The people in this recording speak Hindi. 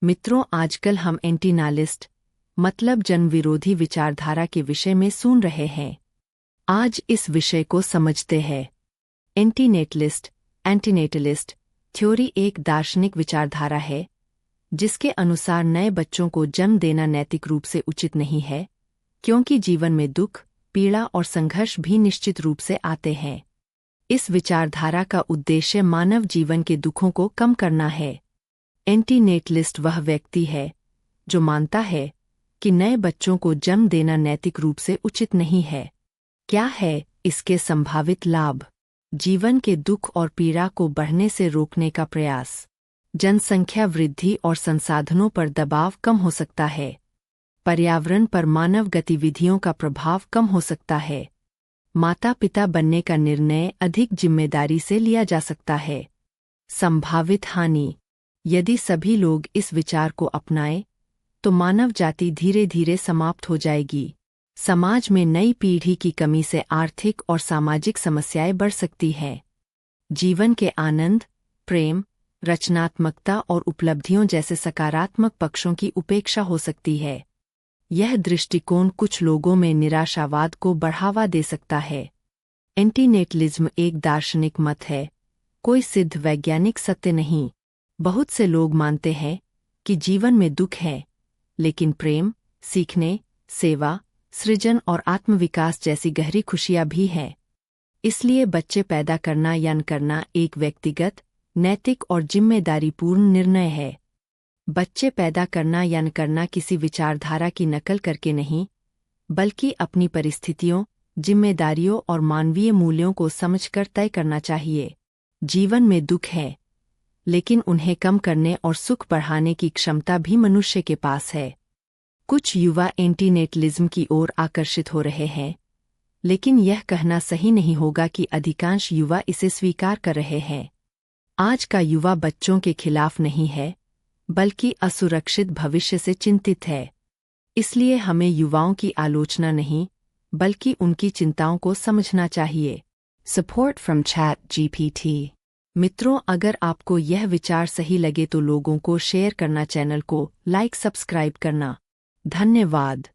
मित्रों, आजकल हम एंटीनालिस्ट मतलब जन विरोधी विचारधारा के विषय में सुन रहे हैं। आज इस विषय को समझते हैं। एंटीनेटलिस्ट थ्योरी एक दार्शनिक विचारधारा है जिसके अनुसार नए बच्चों को जन्म देना नैतिक रूप से उचित नहीं है, क्योंकि जीवन में दुख, पीड़ा और संघर्ष भी निश्चित रूप से आते हैं। इस विचारधारा का उद्देश्य मानव जीवन के दुखों को कम करना है। एंटीनेटलिस्ट वह व्यक्ति है जो मानता है कि नए बच्चों को जन्म देना नैतिक रूप से उचित नहीं है। क्या है इसके संभावित लाभ? जीवन के दुख और पीड़ा को बढ़ने से रोकने का प्रयास, जनसंख्या वृद्धि और संसाधनों पर दबाव कम हो सकता है, पर्यावरण पर मानव गतिविधियों का प्रभाव कम हो सकता है, माता पिता बनने का निर्णय अधिक जिम्मेदारी से लिया जा सकता है। संभावित हानि: यदि सभी लोग इस विचार को अपनाएं तो मानव जाति धीरे धीरे समाप्त हो जाएगी। समाज में नई पीढ़ी की कमी से आर्थिक और सामाजिक समस्याएं बढ़ सकती हैं। जीवन के आनंद, प्रेम, रचनात्मकता और उपलब्धियों जैसे सकारात्मक पक्षों की उपेक्षा हो सकती है। यह दृष्टिकोण कुछ लोगों में निराशावाद को बढ़ावा दे सकता है। एंटीनेटलिज्म एक दार्शनिक मत है, कोई सिद्ध वैज्ञानिक सत्य नहीं। बहुत से लोग मानते हैं कि जीवन में दुख है, लेकिन प्रेम, सीखने, सेवा, सृजन और आत्मविकास जैसी गहरी खुशियां भी हैं। इसलिए बच्चे पैदा करना या न करना एक व्यक्तिगत, नैतिक और जिम्मेदारीपूर्ण निर्णय है। बच्चे पैदा करना या न करना किसी विचारधारा की नकल करके नहीं, बल्कि अपनी परिस्थितियों, जिम्मेदारियों और मानवीय मूल्यों को समझकर तय करना चाहिए। जीवन में दुख है, लेकिन उन्हें कम करने और सुख बढ़ाने की क्षमता भी मनुष्य के पास है। कुछ युवा एंटीनेटलिज्म की ओर आकर्षित हो रहे हैं, लेकिन यह कहना सही नहीं होगा कि अधिकांश युवा इसे स्वीकार कर रहे हैं। आज का युवा बच्चों के खिलाफ नहीं है, बल्कि असुरक्षित भविष्य से चिंतित है। इसलिए हमें युवाओं की आलोचना नहीं, बल्कि उनकी चिंताओं को समझना चाहिए। Support from ChatGPT। मित्रों, अगर आपको यह विचार सही लगे तो लोगों को शेयर करना, चैनल को लाइक, सब्सक्राइब करना। धन्यवाद।